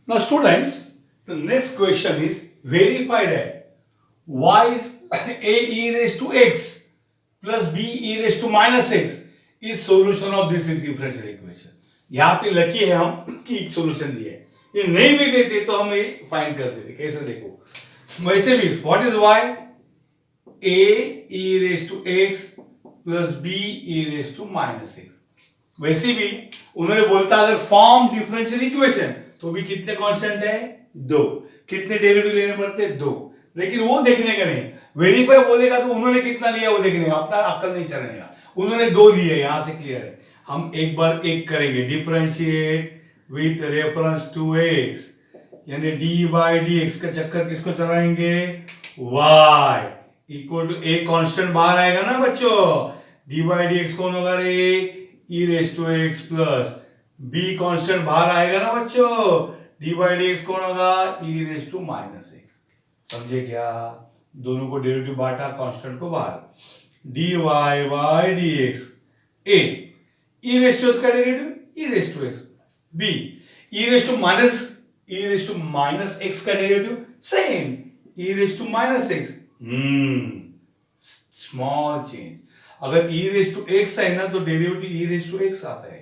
Now, students, the next question is verify that y is a e raised to x plus b e raised to minus x is solution of this differential equation. यहाँ पे lucky है हम कि एक solution दिया है, ये नहीं भी देते तो हम ये फाइंड कर देते. कैसे देखो, वैसे भी what is y a e raised to x plus b e raised to minus x. वैसे भी उन्होंने बोलता अगर फॉर्म डिफरेंशियल इक्वेशन तो भी कितने कांस्टेंट है, दो. कितने डेरिवेटिव लेने पड़ते हैं, दो. लेकिन वो देखने का नहीं, वेरीफाई बोलेगा तो उन्होंने कितना लिया वो देखने का, अपना अक्ल नहीं चलेगा. उन्होंने दो लिए, यहां से क्लियर है. हम एक बार एक करेंगे, differentiate with reference to x, यानी डी बाई डी एक्स का चक्कर किसको चलाएंगे, y इक्वल टू एक कांस्टेंट बाहर आएगा ना बच्चों. डी बाई डी एक्स कौन होगा रे, e raise to x plus b constant बाहर आएगा ना बच्चों. डी बाई डी एक्स कौन होगा, e raise to minus X. समझे क्या, दोनों को डेरिवेटिव बांटा, कांस्टेंट को बाहर. D Y by D X A e raise to x का derivative e raise to x, b e raise to minus x का derivative same e raise to minus x. Small change. अगर e raise to x है ना तो derivative e raise to x आता है,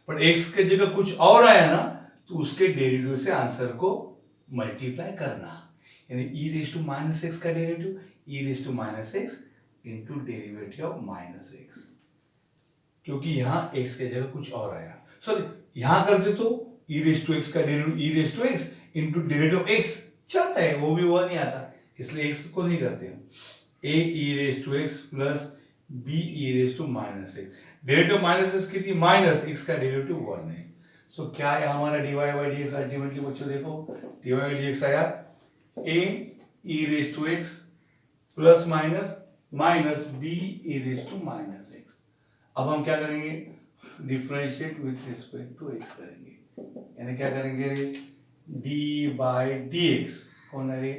पर x के जगह कुछ और आया ना तो उसके डेरिवेटिव से आंसर को मल्टीप्लाई करना. यानी e raise to minus x का derivative e raise to minus x into derivative of minus x, क्योंकि यहां x के जगह कुछ और आया. सॉरी, यहां कर दे तो e रेस टू x का derivative e raise to x into derivative of x चलता है, वो भी वो नहीं आता, इसलिए x को नहीं करते हम. a e raise to x plus b e raise to minus x. Derivative minus x कितनी, माइनस x का डेरिवेटिव 1 है. सो क्या है हमारा dy बाई dx अल्टीमेटली बच्चों देखो, dy बाई dx आया a e raise to x plus minus b e raise to minus x. अब हम क्या करेंगे, differentiate with respect to x करेंगे. यानी क्या करेंगे, d बाई dx कौन है रे,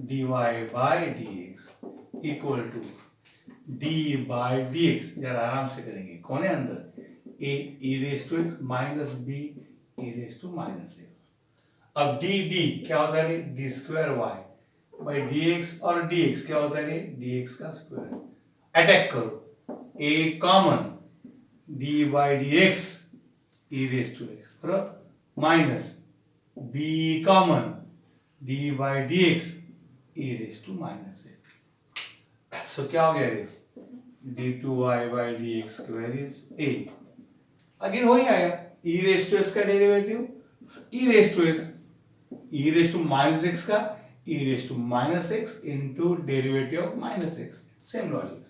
dy by dx equal to d by dx. जरा आराम से करेंगे, कौन है अंदर, a e raise to x minus b e raise to minus x. अब d क्या होता है, d square y by dx, और dx क्या होता है, dx का स्क्वायर. अटैक करो, a common d by dx e raise to x minus b common d by dx e raise to minus x. So क्या हो गया रे, d2y by dx square is a. Again वही आया, e raise to x का derivative e raise to x, e raise to minus x का e raise to minus x into derivative of minus x. Same logic.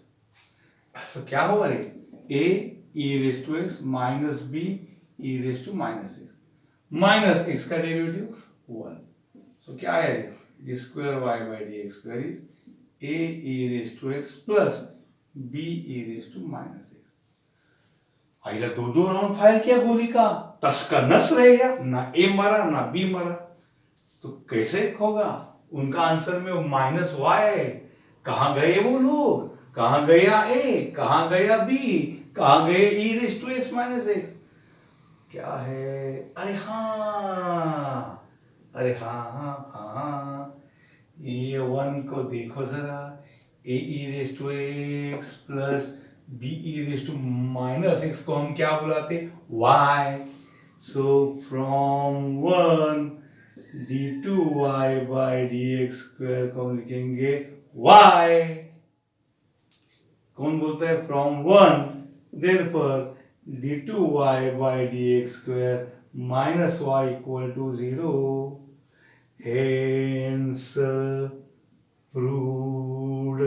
तो क्या होगा रे, a e raise to x minus b e raise to minus x, minus x का derivative 1. So क्या आया रे, d square y by dx square is a e raise to x plus b e raise to minus x. आइला दो round fire किया गोली का, तस का नस रह गया, ना a मरा ना b मरा. तो कैसे होगा, उनका आंसर में माइनस y है. कहां गए वो लोग, कहां गया a, कहां गया b, कहां गए e raise to x minus x. क्या है, अरे हाँ, ये 1 को देखो जरा, a e raise to x plus b e raise to minus x को हम क्या बुलाते, y. So from 1 d2y by dx square को हम लिखेंगे y. कौन बोलता है, from 1, therefore d2y by dx square minus y equal to 0. Hence proved.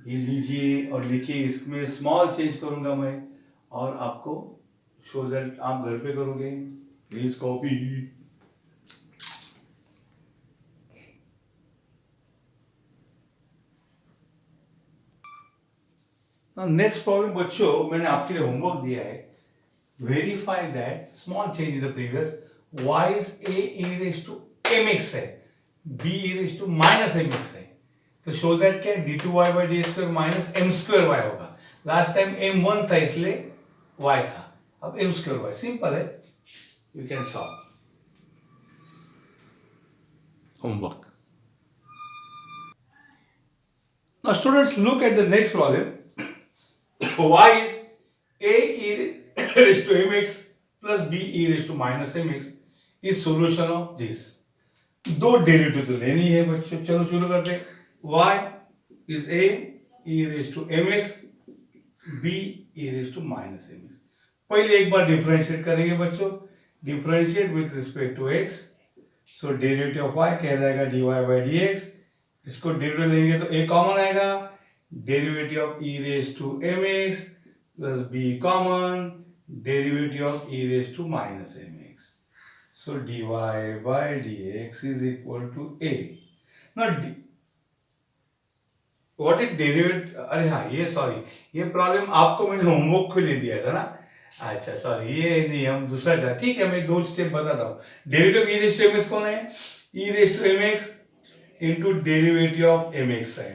ये लीजिए और लिखिए, इसमें स्मॉल चेंज करूंगा मैं और आपको शो दैट आप घर पे करोगे. Please copy. नेक्स्ट प्रॉब्लम बच्चों, मैंने आपके लिए होमवर्क दिया है. Verify that small change in the previous y is a e raised to mx है, b e raised to minus mx है. तो शो दैट क्या, d2y by d square minus m square y होगा. Last time m1 था इसलिए y था, अब m square y. Simple है. You can solve. Homework. Now students, look at the next problem. Y is a e raised to mx plus b e raised to minus mx is solution of this. दो derivative तो लेनी है बच्चों, चलो शुरू करते हैं. y is a e raised to mx b e raised to minus mx. पहले एक बार डिफरेंशिएट करेंगे बच्चों. Differentiate with respect to x. So derivative of y क्या जाएगा dy by dx. इसको डेरिवेटिव लेंगे तो a कॉमन आएगा. Derivative of e raised to mx plus b common. Derivative of e raised to minus mx. So dy by dx is equal to a. Now what is derivative? अरे हाँ ये sorry, ये problem आपको मैंने homework को ले दिया था ना. अच्छा सॉरी, ये नहीं, हम दूसरा चाह. ठीक है, मैं दो स्टेप बताता हूँ. Derivative e raised to mx कौन है? e raised to mx into derivative of mx है.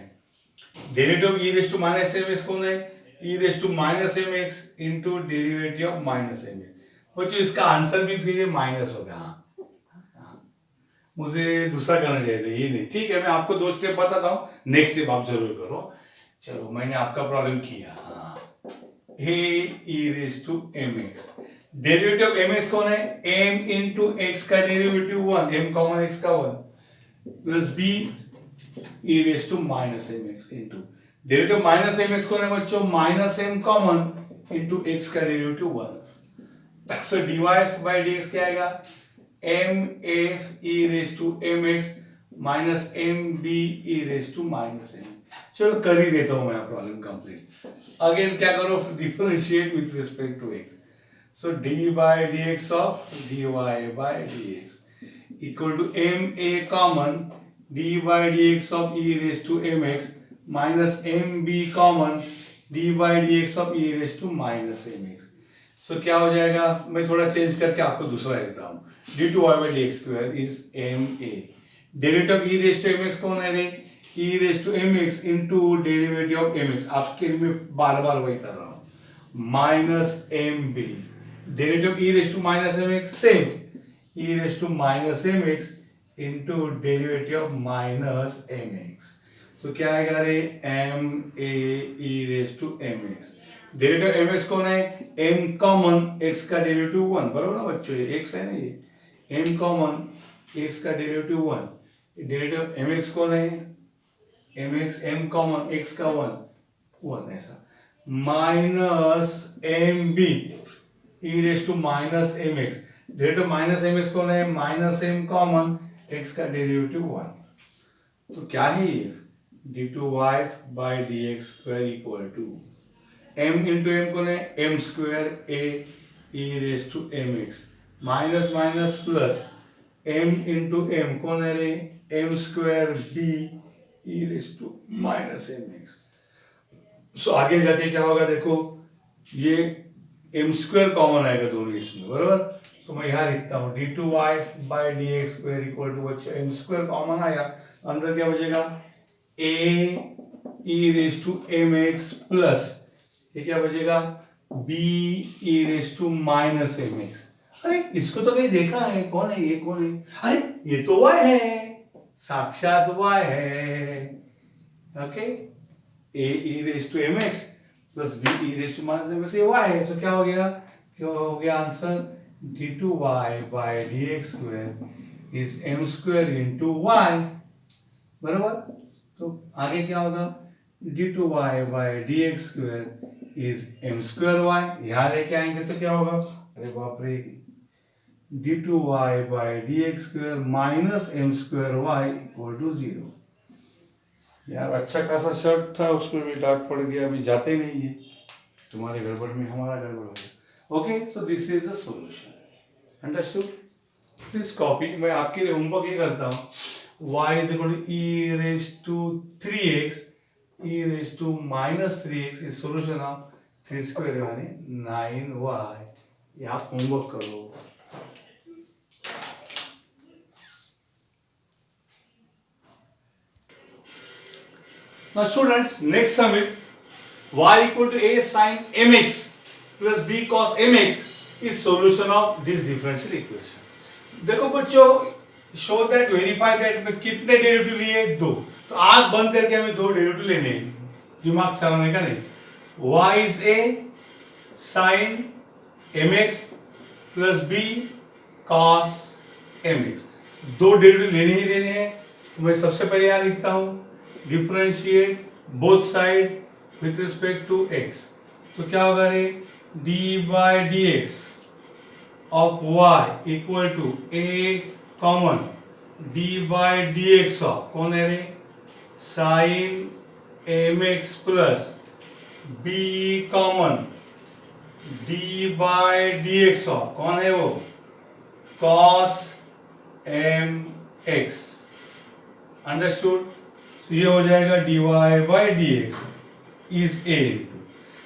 Derivative of e raised to minus mx कौन है? e raised to minus mx into derivative of minus mx. बच्चों इसका answer भी फिर minus हो गया. हाँ, मुझे दूसरा करना चाहिए था, ये नहीं. ठीक है, मैं आपको दो स्टेप बताता हूँ, नेक्स्ट स्टेप आप जरूर करो. चलो मैंने आपका प्रॉब्लम किया. हाँ, a e raised to mx. Derivative of mx कौन है? m into x का डेरिवेटिव 1, m कॉमन x का 1 plus b e raised to minus mx into derivative minus mx कौन है बच्चों? Minus m common into x का derivative 1. So dy by dx क्या आएगा? mf e raised to mx minus mb e raised to minus m. चलो कर ही देता हूं मैं प्रॉब्लम कंप्लीट. अगेन क्या करो? Differentiate with respect to x. So dy by dx of dy by dx equal to ma common dy by dx of e raised to mx minus mb common dy by dx of e raised to minus mx. So क्या हो जाएगा? मैं थोड़ा change करके आपको दूसरा देता हूँ. d2y by dx square is ma. Derivative of e raised to mx कौन है रे? e raised to mx into derivative of mx. आपके लिए मैं बार बार वही कर रहा हूँ. Minus mb. Derivative of e raised to minus mx same. e raised to minus mx into derivative of minus mx. तो क्या आएगा रे? ma e raised to mx. Derivative mx कौन है? m कॉमन x का डेरिवेटिव 1, बराबर ना बच्चों? ये x है ना, ये m कॉमन x का डेरिवेटिव 1. डेरिवेटिव mx कौन है? mx m कॉमन x का 1 ऐसा minus mb e raised to minus mx. Derivative minus mx कौन है? माइनस m कॉमन x का डेरिवेटिव 1. तो क्या है ये? d2y by dx square equal to m into m कौन है? m square a e raised to mx minus minus plus m into m कौन है रे? m square b e raised to minus mx. सो आगे जाके क्या होगा देखो, ये m square कॉमन आएगा दोनों इसमें, बराबर. तो मैं यहाँ लिखता हूँ d2y by dx square equal to बच्चों m square कॉमन आया, अंदर क्या बचेगा? a e raised to mx plus ये क्या बचेगा? b e raised to minus mx. अरे इसको तो कहीं देखा है, कौन है ये? कौन है? अरे ये तो y है, साक्षात y है. Okay, a e raised to mx plus b e raised to minus mx, ये y है. तो क्या हो गया? क्या हो गया answer? d2y by dx square is m square into y, बराबर. तो आगे क्या होगा? d2y by dx square is m square y. यहाँ लेके आएंगे तो क्या होगा? अरे बाप रे, d2y by dx square minus m square y equal to 0. यार अच्छा खासा शर्ट था, उसमें भी डार्क पड़ गया. अभी जाते ही नहीं है, तुम्हारे गड़बड़ में हमारा गड़बड़ हो गया. Okay, so this is the solution. Understood? Please copy. मैं आपके लिए होमवर्क ये करता हूँ. y is equal to e raised to 3x e raised to minus 3x is solution of 3 square यानी 9y. ये आप होमवर्क करो. Now students, next sum is y equal to a sin mx plus b cos mx is solution of this differential equation. देखो बच्चों, show that, verify that, कितने derivative लिए? दो। तो आंख बंद करके हमें दो डेरिवेटिव लेने हैं, दिमाग चलाने का नहीं। y is a sin mx plus b cos mx, दो डेरिवेटिव लेने ही लेने हैं। तो मैं सबसे पहले यहां लिखता हूं, differentiate both side with respect to x। तो क्या होगा रे, d by D x of y equal to a common d by D x of, कौन है रे, sine mx plus b common d by D x of, कौन है वो, cos mx। अंडरस्टूड? ये हो जाएगा dy by D x is a into,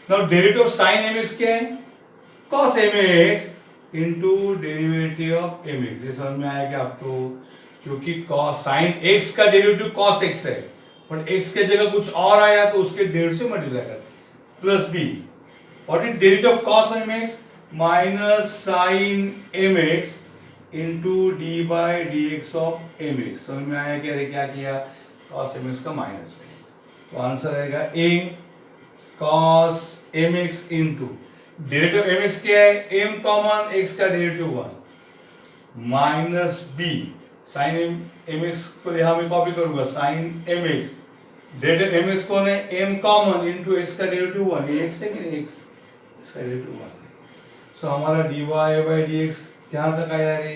now derivative of sine mx क्या है, cos mx into derivative of mx। ये समझ में आया क्या आपको? क्योंकि cos साइन x का डेरिवेटिव cos x है, पर x के जगह कुछ और आया तो उसके डेरिवेटिव से मल्टीप्लाई करते हैं, plus b। What is derivative of cos mx, minus sine mx into d by D x of mx। समझ में आया क्या? क्या किया, cos mx का माइनस है, तो आंसर आएगा a cos mx into derivative mx क्या है, m कॉमन x का derivative 1 minus b sine mx को यहां में कॉपी करूंगा, साइन mx, डेरिवेटिव mx कौन है, m कॉमन इंटू x का डेरिवेटिव 1, ये x है कि नहीं, x इसका डेरिवेटिव 1 है। सो हमारा dy बाय dx कहां तक आया रे,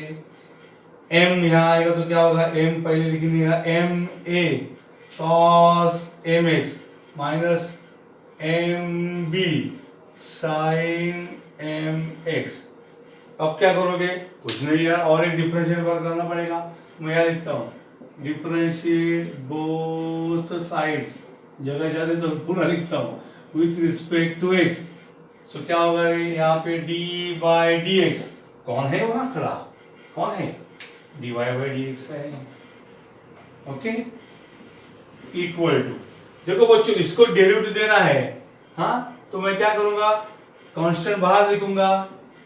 m यहां आएगा तो क्या होगा, m पहले लिख देगा, ma cos mx minus mb sin mx। अब क्या करोगे, कुछ नहीं यार, और एक डिफरेंशिएट वर्क करना पड़ेगा। मैं यहाँ लिखता हूँ, डिफरेंशिएट बोथ साइड्स, जगह जाते तो पूरा लिखता हूँ, विथ रिस्पेक्ट टू x। तो क्या होगा, यहाँ पे d बाय डी एक्स, कौन है वहां खड़ा, कौन है, dy बाय डी एक्स है, ओके, इक्वल टू, देखो बच्चों इसको डेरिवेटिव देना है, हाँ, तो मैं क्या करूंगा, कांस्टेंट बाहर लिखूंगा,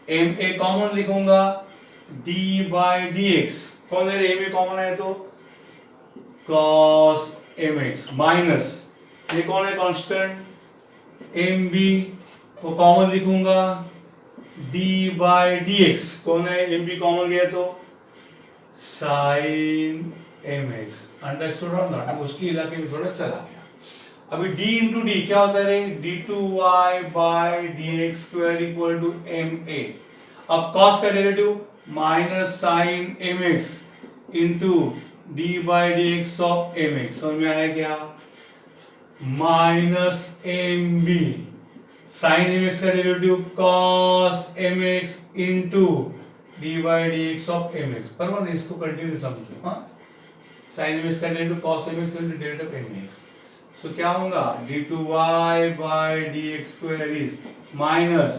एम ए कॉमन लिखूंगा, d बाय डी एक्स, कौन है, एम ए कॉमन है तो cos mx माइनस, ये कौन है कांस्टेंट, एम बी को कॉमन लिखूंगा, d बाय डी एक्स, कौन है, एम बी कॉमन गया तो sin mx। अंडरस्टूड और नॉट, उसकी इलाके में थोड़ा चला गया। अभी d इंटू डी क्या होता है, d2y by D x square equal to ma। अब cos का derivative minus sine mx into d by D x of mx। समझ में आया क्या, माइनस mb साइन mx का derivative cos mx into d by D x of mx। पर मैं इसको कंटिन्यू समझो, हाँ, साइन mx का derivative cos mx into derivative mx। So क्या होगा, d2y by dx square is minus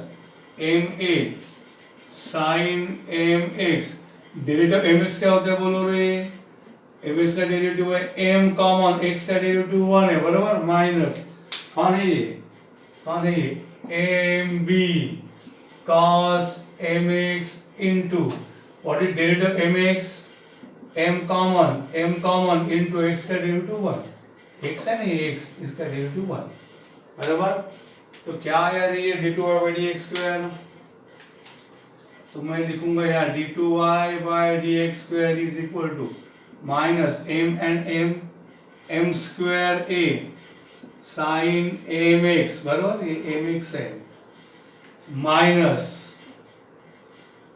ma sign mx, derivative mx क्या होता है बोलो रे, mx का डेरिवेटिव है m कॉमन x का डेरिवेटिव 1 है, बराबर, माइनस कौन है ये, कौन है ये, mb cos mx into what is derivative mx, m common into x का डेरिवेटिव 1, x है नहीं, x इसका डेरिवेटिव 1, बराबर। तो क्या आया ये d2y by dx स्क्वायर, तो मैं लिखूंगा यहाँ d2y by dx square is equal to minus m and m square a sine mx, बराबर, ये mx है, minus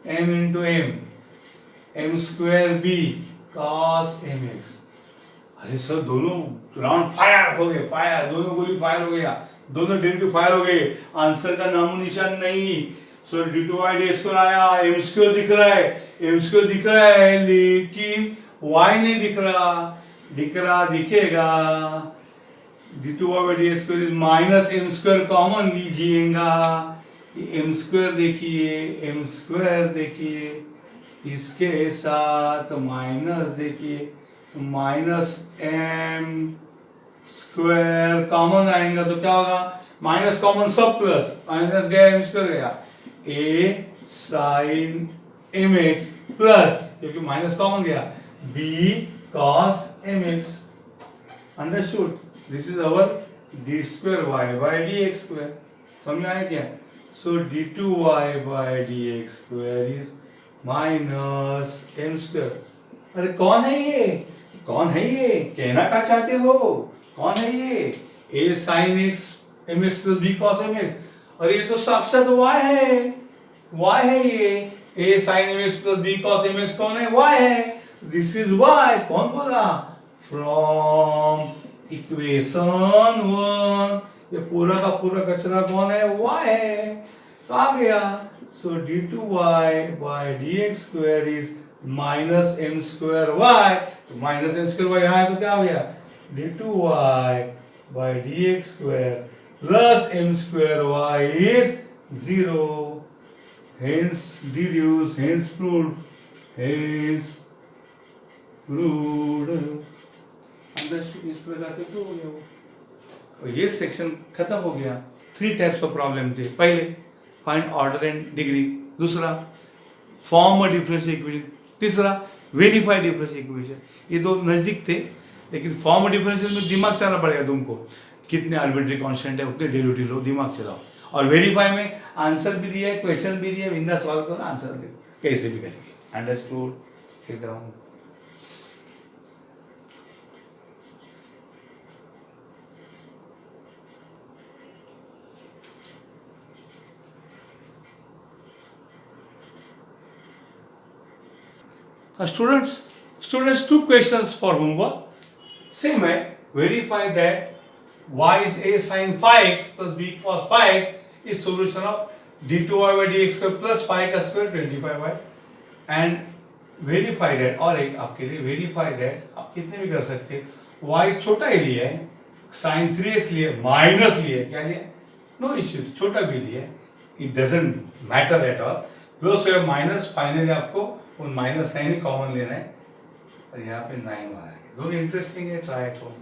m into m square b cos mx। अरे सर दोनों राउंड फायर हो गए, फायर, दोनों गोली फायर हो गया, दोनों डेरिवेटिव फायर हो गए, आंसर का नामो निशान नहीं। सो d2y डी स्क्वायर आया, m स्क्वायर दिख रहा है, m स्क्वायर दिख रहा है, लेकिन y नहीं दिख रहा, दिखेगा d2y by D square minus m square common लीजिएगा, m स्क्वायर देखिए, m स्क्वायर देखिए, इसके साथ माइनस देखिए, माइनस m स्क्वायर कॉमन आएगा तो क्या होगा, माइनस कॉमन सब प्लस, माइनस गया m स्क्वायर गया, a sine m x plus, क्योंकि माइनस कॉमन गया, b cos m x. Understood? This is our d square y by D x square. समझ में आया क्या? So d two y by D x square is minus m square. अरे कौन है ये? कौन है ये? कहना क्या चाहते हो? कौन है ये? A sine x m x plus b cos m x. अरे ये तो साक्षात y है, y है ये। A sine m x plus b cos m x कौन है? y है। This is y। कौन बोला? From equation 1। ये पूरा का पूरा कचरा कौन है? y है। तो आ गया। So d two y by D x square is minus m square y. तो माइनस एम स्क्वायर वाई यहाँ है तो क्या हो गया? D two y by D x square plus m square y is 0। Hence deduce, hence proved, hence proved. Understood? इस प्रकार से प्रूव हो गया। तो ये सेक्शन खत्म हो गया। 3 टाइप्स ऑफ प्रॉब्लम थे। पहले फाइंड ऑर्डर एंड डिग्री, दूसरा फॉर्म अ डिफरेंशियल इक्वेशन, तीसरा वेरीफाई डिफरेंशियल इक्वेशन। ये दो नजदीक थे, लेकिन फॉर्म डिफरेंशियल में दिमाग चलाना पड़ेगा तुमको। कितने आर्बिट्री कांस्टेंट है उतने डेरिवेटिव लो, दिमाग चलाओ। और वेरीफाई में आंसर भी दिया है, क्वेश्चन भी दिया है, बिंदा सवाल करो, आंसर दे, कैसे भी करेंगे। अंडरस्टूड? फिर कराऊंगा। Students, 2 questions for homework. Same है, verify that y is a sin phi x plus b cos phi x is solution of d2y by dx square plus phi का square 25y, and verify that, और एक आपके लिए verify that आप कितने भी कर सकते हैं। y छोटा ही लिया है, sin 3x लिए, माइनस लिए, क्या लिया? नो इश्यूज, छोटा भी लिया, it doesn't matter at all. Plus या माइनस, फाइनली आपको उन माइनस है नहीं, कॉमन लेना है, और यहाँ पे 9 आ रहा है। दोनों इंटरेस्टिंग है, ट्राई एट होम।